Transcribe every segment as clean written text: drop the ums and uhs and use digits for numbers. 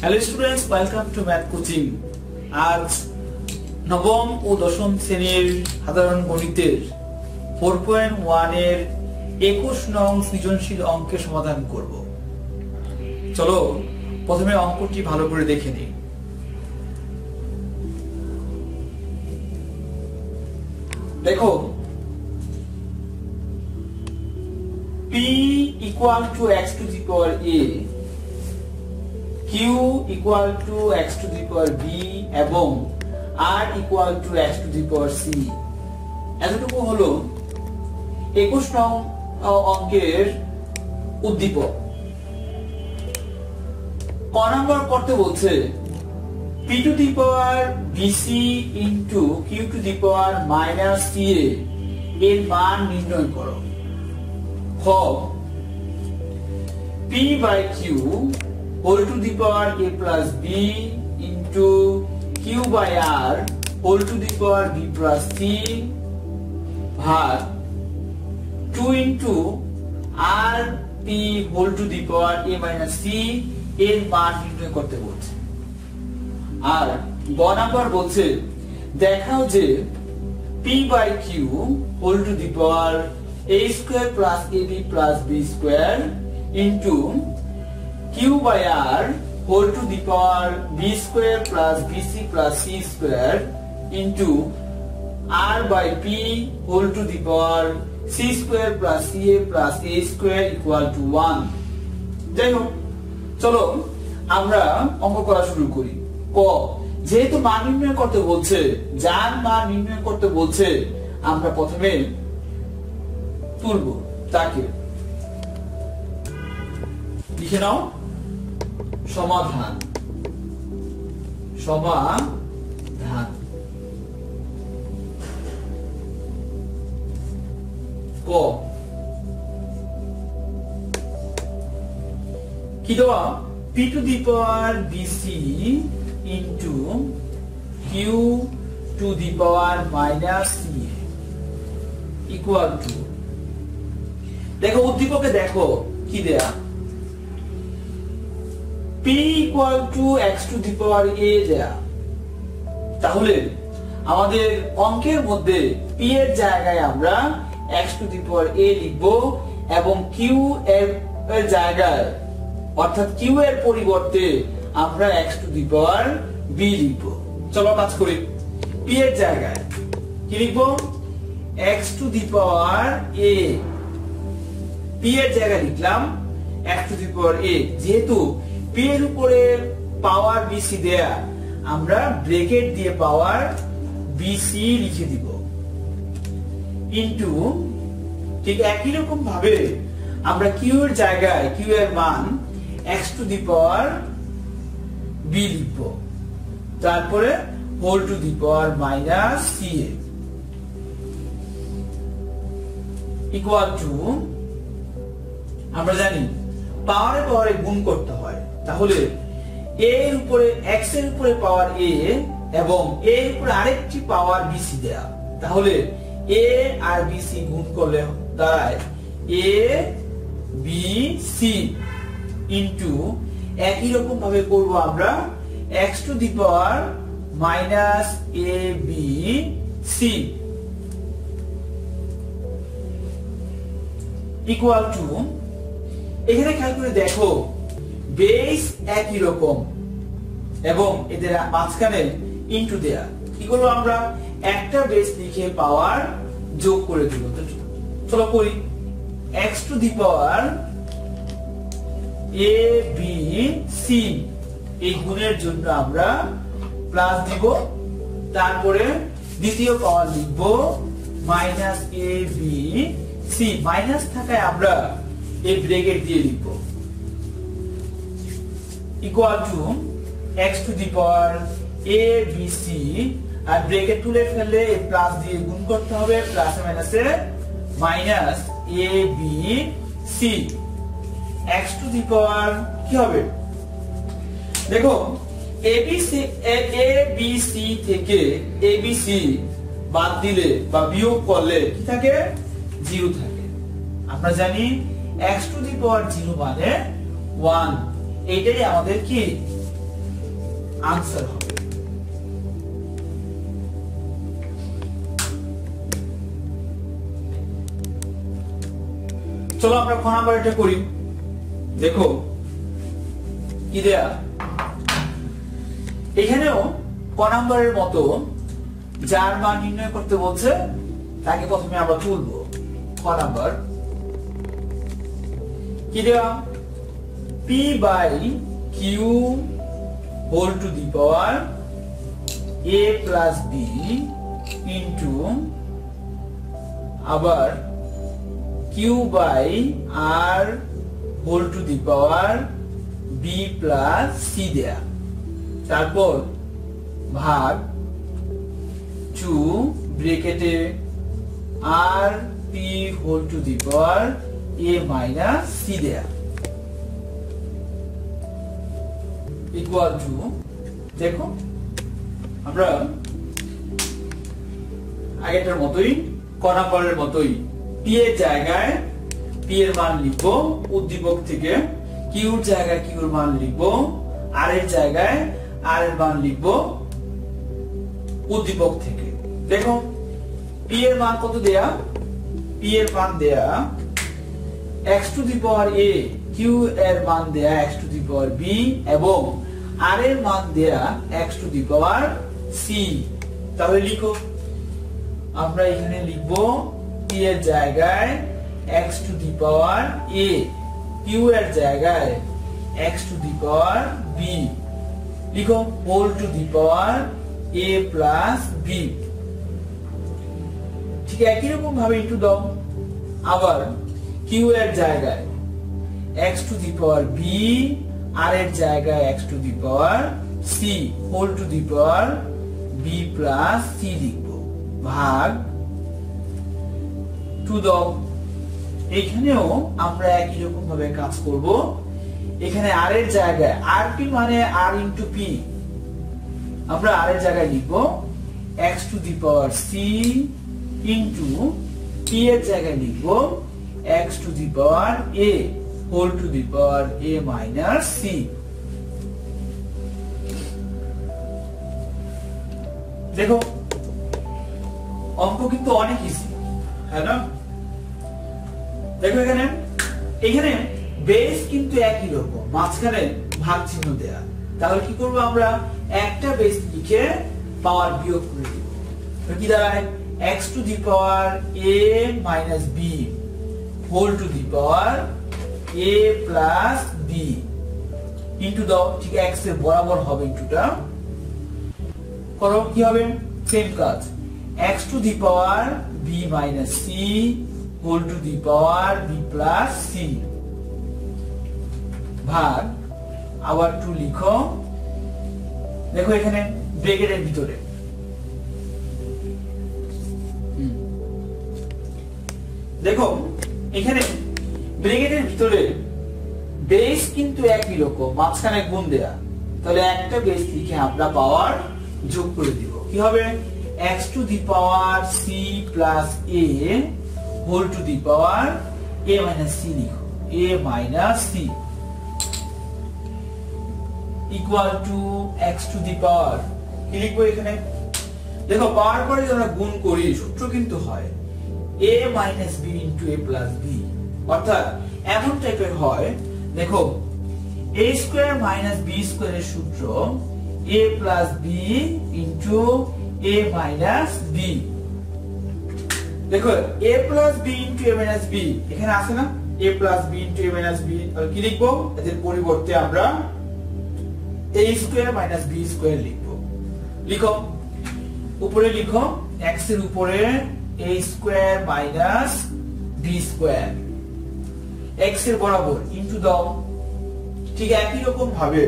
Hello students, welcome to math coaching. আজ নবম ও দশম শ্রেণীর সাধারণ গণিতের 4.1 এর 21 নং সৃজনশীল অঙ্কের সমাধান করব। চলো প্রথমে অঙ্কটি ভালো করে দেখে নিই। দেখো, p equal to x to the power a, q equal to x to the power b এবং r equal to x to the power c। এতটুকু হলো 21 নং অঙ্কের উদ্দীপক। ক নাম্বার করতে বলছে p to the power bc into q to the power minus ca এর মান নির্ণয় করো। খ p by q whole to the power a plus b into q by r whole to the power b plus c ভাগ 2 into r p whole to the power a minus c এর মান নির্ণয় করতে বলছে। আর গ number বলছে দেখাও যে p by q whole to the power a square plus ab plus b square into q by r whole to the power b square plus bc plus c square into r by p whole to the power c square plus ca plus a square equal to 1। যাই হোক, চলো আমরা অঙ্ক করা শুরু করি। ক যেহেতু মান নির্ণয় করতে বলছে, যার মান নির্ণয় করতে বলছে, আমরা প্রথমে তুলব তাকে। লিখে নাও সমাধান। সমাধান ক কি দেওয়া? p to the power bc into q to the power minus c equal to, দেখো উদ্দীপকে দেখো কি দেয়া, p equal to x to the power a দেয়া। তাহলে আমাদের অঙ্কের মধ্যে p এর জায়গায় আমরা x to the power a লিখব এবং q এর জায়গায় অর্থাৎ q এর পরিবর্তে আমরা x to the power b লিখব। চলো কাজ করি। p এর জায়গায় কি লিখব? x to the power a। p এর জায়গায় লিখলাম x to the power a। যেহেতু p এর উপরে পাওয়ার bc দেয়া, আমরা ব্র্যাকেট দিয়ে পাওয়ার bc লিখে দিব ইনটু, ঠিক একই রকম ভাবে আমরা q এর জায়গায় q এর মান x to the power b লিখব, তারপরে whole to the power minus ca equal to, আমরা জানি পাওয়ারে পাওয়ারে গুণ করতে হয়। তাহলে a এর উপরে x এর উপরে পাওয়ার a এবং a এর উপরে আরেকটি পাওয়ার bc দেয়া, তাহলে a আর bc গুণ করলে দাঁড়ায় a b c ইনটু, একই রকম ভাবে করব আমরা x to the power minus a b c equal to, এখানে খেয়াল করে দেখো বেস একই রকম এবং এদের মাঝখানে ইনটু দেয়া। কি করব আমরা? একটা বেস লিখে পাওয়ার যোগ করে দেব। চলো করি। x to the power a b c এই গুণের জন্য আমরা প্লাস দিব, তারপরে দ্বিতীয় পাওয়ার লিখব minus a b c। Minus থাকায় আমরা এই ব্র্যাকেট দিয়ে লিখব equal to x to the power a b c, আর ব্র্যাকেট তুলে ফেললে এই প্লাস দিয়ে গুণ করতে হবে, প্লাস মাইনাসে minus a b c x to the power কি হবে? দেখো a b c থেকে a b c বাদ দিলে বা বিয়োগ করলে কি থাকে? 0 থাকে। আমরা জানি x to the power 0 মানে 1। এটাই আমাদের কি আনসার হবে। চলো আমরা খ নাম্বার এটা করি। দেখো কি দেয়া, এখানেও ক নাম্বারের মতো যার মান নির্ণয় করতে বলছে তাকে প্রথমে আমরা তুলবো। ক নাম্বার কি দেয়া, p by q whole to the power a plus b into আবার q by r whole to the power b plus c দেয়া, তারপর ভাগ 2 ব্র্যাকেটে আর p whole to the power a minus c দেয়া ইকুয়াল টু, দেখো আমরা আগেরটার মতোই ক নাম্বারের মতোই p এর জায়গায় p এর মান লিখবো উদ্দীপক থেকে, কিউর জায়গায় কিউর মান লিখবো, আর এর জায়গায় আর এর মান লিখবো উদ্দীপক থেকে। দেখো p এর মান কত দেয়া, p এর মান দেয়া x to the power a, q এর মান দেয়া x to the power b এবং r এর মান দেয়া x to the power c। তাহলে লিখো, আমরা এখানে লিখবো p এর জায়গায় x to the power a, q এর জায়গায় x to the power b, লিখো whole to the power a plus b। ঠিক একই রকম ভাবে ইনটু দাও, আবার q এর জায়গায় x to the power b, r এর জায়গায় x to the power c whole to the power b plus c লিখবো, ভাগ 2 দাও। এখানেও আমরা একই রকম ভাবে কাজ করব। এখানে r এর জায়গায় rp মানে r ইনটু p, আমরা r এর জায়গায় লিখব x to the power c into p এর জায়গায় লিখব x to the power a whole to the power a minus c। দেখো অঙ্ক কিন্তু অনেক ইজি, হ্যাঁ না? দেখো এখানে এখানে বেস কিন্তু একই রকম, মাঝখানে ভাগ চিহ্ন দেয়া। তাহলে কি করব, আমরা একটা বেস লিখে পাওয়ার বিয়োগ করে দিব। কি দাঁড়ায়, x to the power a minus b whole to the power a plus b into দাও, ঠিক x এর বরাবর হবে ইনটুটা করো, কি হবে সেম কাজ, x to the power b minus c whole to the power b plus c ভাগ আবার 2 লিখো। দেখো এখানে ব্র্যাকেটের ভিতরে দেখো এখানে ব্র্যাকেটের ভিতরে বেস কিন্তু একই রকম, মাঝখানে গুণ দেয়া। তাহলে একটা বেস লিখে আমরা পাওয়ার যোগ করে দিব, কি হবে x to the power c plus a whole to the power a minus c লিখো, a minus c equal to x to the power, কি লিখবো এখানে, দেখো পাওয়ার পরে আমরা গুণ করি সূত্র কিন্তু হয় a minus b into a plus b, অর্থাৎ এমন টাইপের হয়। দেখো a স্কয়ার মাইনাস b স্কয়ারের সূত্র a plus b into a minus b। দেখো a plus b into a minus b এখানে আছে না, a plus b into a minus b, তাহলে কি লিখবো, এর পরিবর্তে আমরা a square minus b square লিখবো। লিখো উপরে লিখো x এর উপরে a square minus b square, x এর বরাবর ইনটু দাও, ঠিক একই রকম ভাবে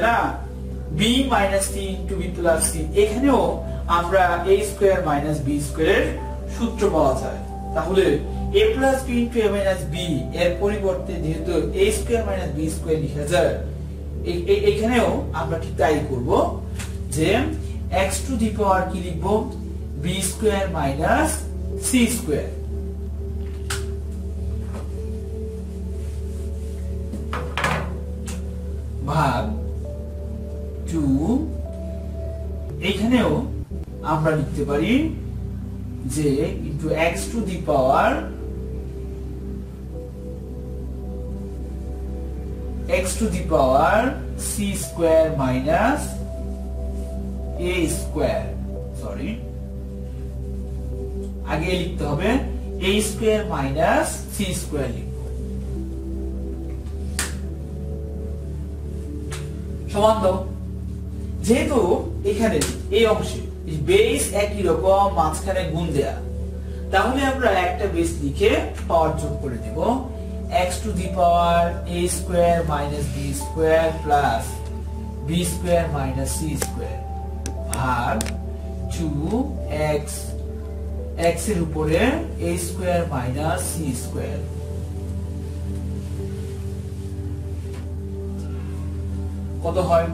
না b minus c into b plus c, এখানেও আমরা a স্কয়ার মাইনাস b স্কয়ারের সূত্র পাওয়া যায়। তাহলে a plus b into a minus b এর পরিবর্তে যেহেতু a square minus b square লিখা যায়, এখানেও আমরা ঠিক তাই করব যে x টু দি পাওয়ার কি লিখব, b square minus c square ভাগ 2 এখানেও আমরা লিখতে পারি যে into x to the power c square minus a square, sorry আগে লিখতে হবে a square minus c square লিখব সমান দাও। যেহেতু এখানে এই অংশে বেস একই রকম মাঝখানে গুণ দেয়া, তাহলে আমরা একটা বেস লিখে পাওয়ার যোগ করে দেব x to the power a square minus b square plus b square minus c square ভাগ 2x x এর উপরে a square minus c square. কত হয়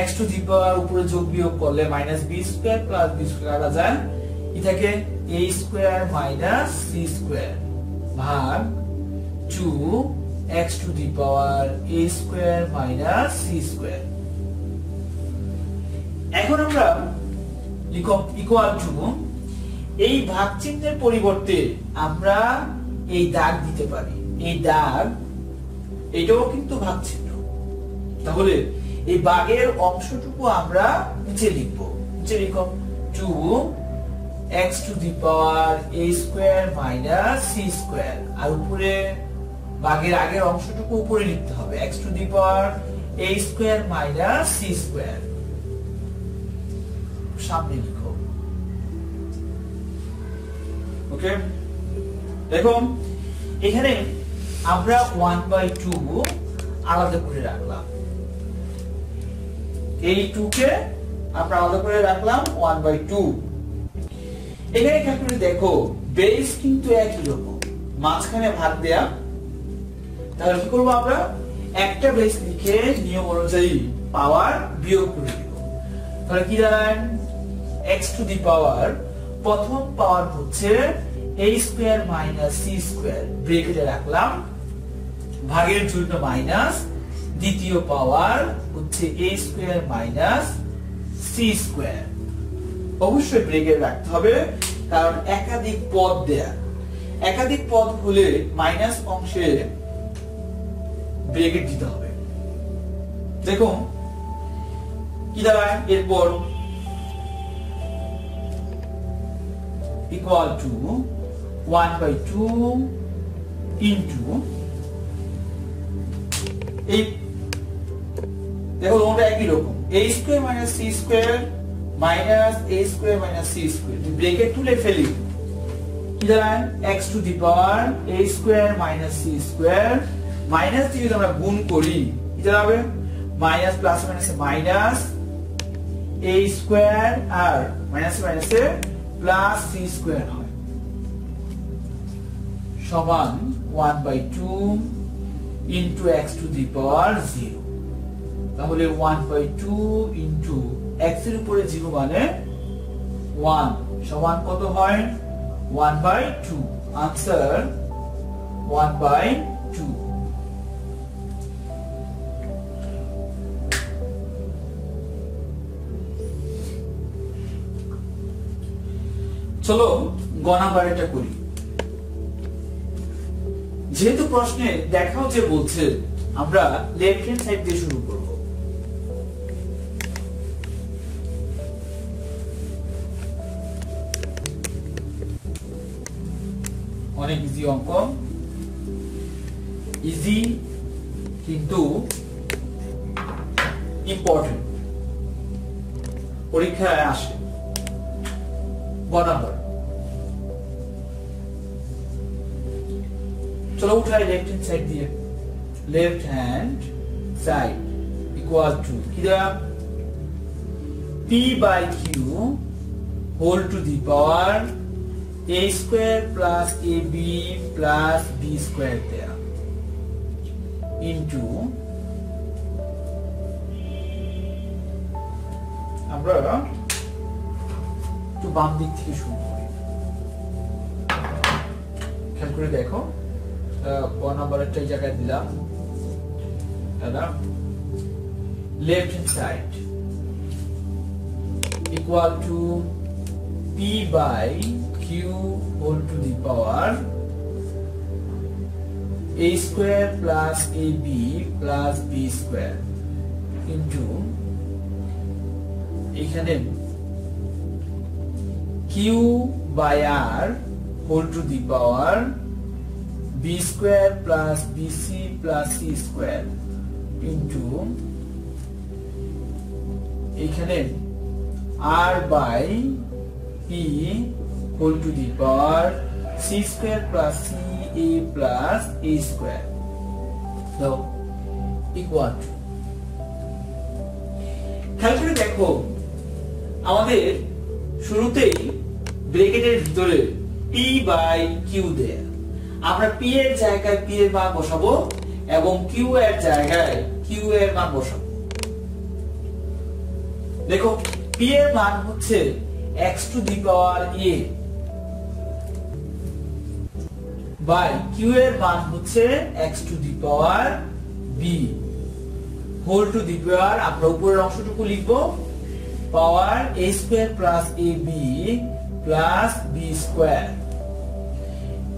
x টু দি পাওয়ার উপরে যোগ বিয়োগ করলে minus b square plus b square কাটা যায়, ই থাকে a square minus c square ভাগ 2x to the power a square minus c square. এখন আমরা লিখব ইকুয়াল টু, এই ভাগ চিহ্নের পরিবর্তে আমরা এই দাগ দিতে পারি, এই দাগ এটাও কিন্তু ভাগ চিহ্ন, তাহলে এই ভাগের অংশটুকু আমরা নিচে লিখব, নিচে লিখব 2x to the power a square minus c square, আর উপরে ভাগের আগের অংশটুকু উপরে লিখতে হবে x to the power a square minus c square, সামনে লিখো। ওকে, দেখো এখানে আমরা 1/2 আলাদা করে রাখলাম, এই 2 কে আমরা আলাদা করে রাখলাম 1/2। এখানে খেয়াল করে দেখো বেস কিন্তু একই রকম, মাঝখানে ভাগ দেয়া, তাহলে কি করব আমরা একটা বেস লিখে নিয়ম অনুযায়ী পাওয়ার বিয়োগ করে দেব। তাহলে কি দাঁড়ায় x টু দি পাওয়ার, প্রথম পাওয়ার হচ্ছে a square minus c square, ব্র্যাকেটে রাখলাম, ভাগের জন্য মাইনাস, দ্বিতীয় পাওয়ার হচ্ছে a square minus c square, অবশ্যই ব্র্যাকেট রাখতে হবে কারণ একাধিক পদ দেয়া, একাধিক পদ হলে মাইনাস অংশে ব্র্যাকেট দিতে হবে। দেখো কি দাঁড়ায় এরপর equal to 1/2 into এই দেখো ওটা একই রকম a square minus c square minus a square minus c square, bracket তুলে ফেলি, কি দাঁড়ায় x to the power a square minus c square, minus দিয়ে যদি আমরা গুণ করি কি দাঁড়াবে মাইনাস প্লাস মাইনাসে মাইনাস a স্কয়ার আর মাইনাস মাইনাসে প্লাস c স্কয়ার হয় সমান 1/2 into x to the power 0। তাহলে 1/2 into x এর উপরে 0 মানে 1 সমান কত হয় 1/2, आंसर 1/2। চলো গ নাম্বারটা করি। যেহেতু প্রশ্নে দেখাও যে বলছে আমরা লেফট হ্যান্ড সাইড দিয়ে শুরু করব, অনেক ইজি অঙ্ক, ইজি কিন্তু ইম্পর্টেন্ট, পরীক্ষায় আসে। গ নাম্বার, चलो उठाए लेफ्ट हैंड साइड दिए, left hand side equal to किधर p by q whole to the power a square plus ab plus b square there into আমরা একটু বাম দিক থেকে শুরু করি, খেয়াল করে দেখো ক নাম্বারটা এই জায়গায় দিলাম, দাদা left hand side equal to p by q whole to the power a square plus ab plus b square into এখানে q by r whole to the power b square plus bc plus c square into এখানে r by p whole to the power c square plus c a plus a square so equal to খেয়াল করে দেখো আমাদের শুরুতেই ব্র্যাকেটের ভিতরে p by q দেয়া আমরা p এর জায়গায় p এর মান বসাবো এবং q এর জায়গায় q এর মান বসাবো দেখো p এর মান হচ্ছে x to the power a by q এর মান হচ্ছে x to the power b whole to the power আমরা উপরের অংশটুকু লিখব পাওয়ার a square plus ab plus b square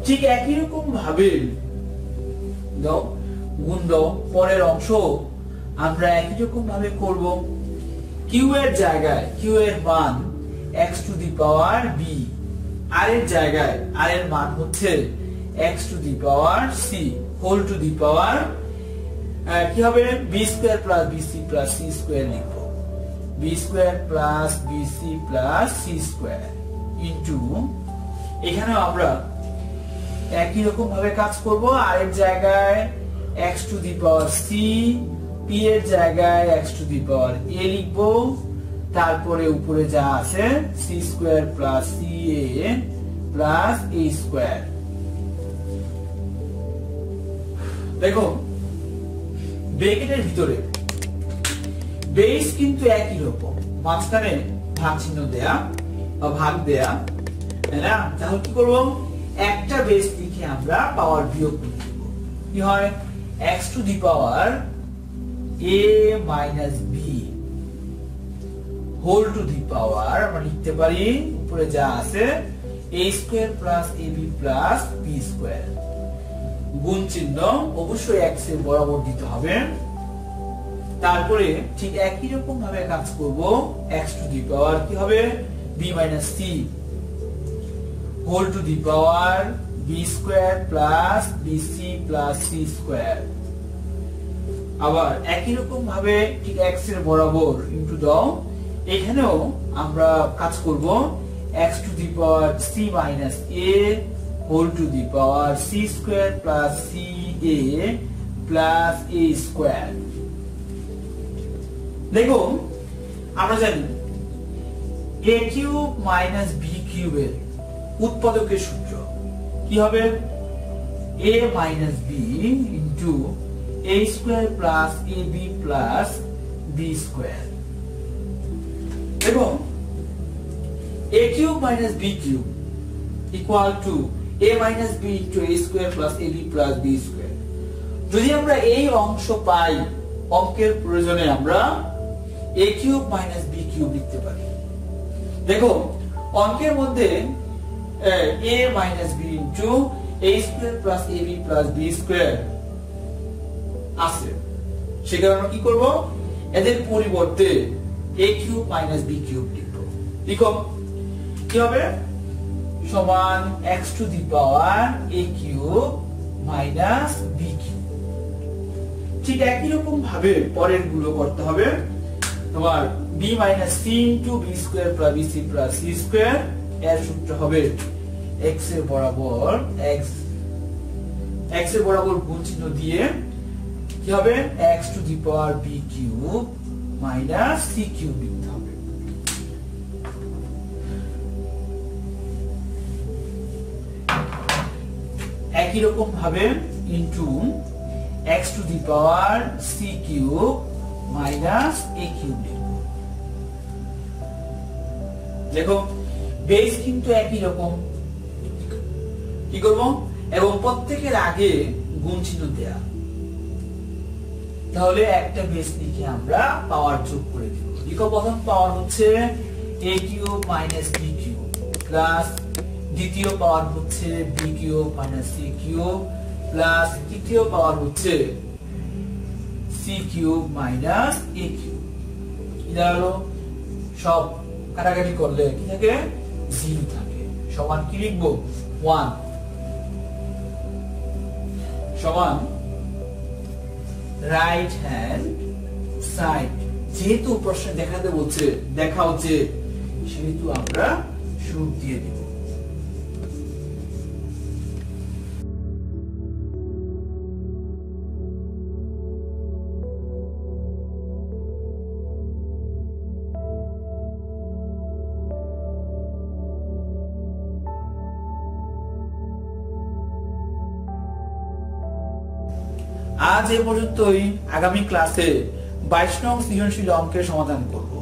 ঠিক একই রকম ভাবে দাও গুণ দাও পরের অংশ আমরা একই রকম ভাবে করব q এর জায়গায় q এর মান x to the power b r এর জায়গায় r এর মান হচ্ছে x to the power c whole to the power কি হবে b square plus bc plus c square লিখব b square plus bc plus c square into এখানে আমরা একই রকম ভাবে কাজ করব r এর জায়গায় x to the power c p এর জায়গায় x to the power a লিখব তারপরে উপরে যা আছে c square plus ca plus a square দেখো ব্র্যাকেটের ভিতরে বেস কিন্তু একই রকম মাঝখানে ভাগ চিহ্ন দেয়া বা ভাগ দেয়া তাই না তাহলে কি করব একটা বেস লিখে আমরা পাওয়ার বিয়োগ করব কি হয় x to the power a minus b whole to the power আমরা লিখতে পারি উপরে যা আছে a square plus ab plus b square গুণ চিহ্ন অবশ্যই x এর বরাবর দিতে হবে তারপরে ঠিক একই রকম ভাবে কাজ করব x to the power কি হবে b minus c whole to the power b square plus bc plus c square আবার একই রকম ভাবে ঠিক x এর বরাবর ইনটু দাও এখানেও আমরা কাজ করব x to the power c minus a whole to the power c square plus ca plus a square দেখো আমরা জানি a cube minus b cube এর উৎপাদকের সূত্র কি হবে a minus b into a square plus ab plus b square দেখো a cube minus b cube equal to a minus b into a square plus ab plus b square যদি আমরা এই অংশ পাই অঙ্কের প্রয়োজনে আমরা a cube minus b cube লিখতে পারি দেখো অঙ্কের মধ্যে a minus b into a square plus ab plus b square আছে সেখানে আমরা কি করব এদের পরিবর্তে a cube minus b cube লিখব লিখো কি হবে সমান x to the power a cube minus b cube ঠিক একই রকম ভাবে পরের গুলো করতে হবে তোমার b minus c into b square plus bc plus c square এর সূত্র হবে x এর বরাবর x এর বরাবর গুণ চিহ্ন দিয়ে কি হবে x to the power b cube minus c cube লিখতে হবে একই রকম ভাবে into x to the power c cube minus a cube লিখব দেখো বেস কিন্তু একই রকম কি করব এবং প্রত্যেকের আগে গুণ চিহ্ন দেয়া তাহলে একটা বেস লিখে আমরা পাওয়ার যোগ করে দিব। লিখো প্রথম পাওয়ার হচ্ছে a cube minus b cube plus দ্বিতীয় পাওয়ার হচ্ছে b cube minus c cube plus তৃতীয় পাওয়ার হচ্ছে c cube minus a cube. এটা হলো সব কাটাকাটি করলে কি থাকে 0 থাকে। সমান কি লিখবো 1 সমান রাইট হ্যান্ড সাইড। যেহেতু প্রশ্ন দেখাতে বলছে দেখা হচ্ছে সেহেতু আমরা শুরু দিয়ে দিব। আজ এ পর্যন্তই। আগামী ক্লাসে 22 নং সৃজনশীল অঙ্কের সমাধান করব।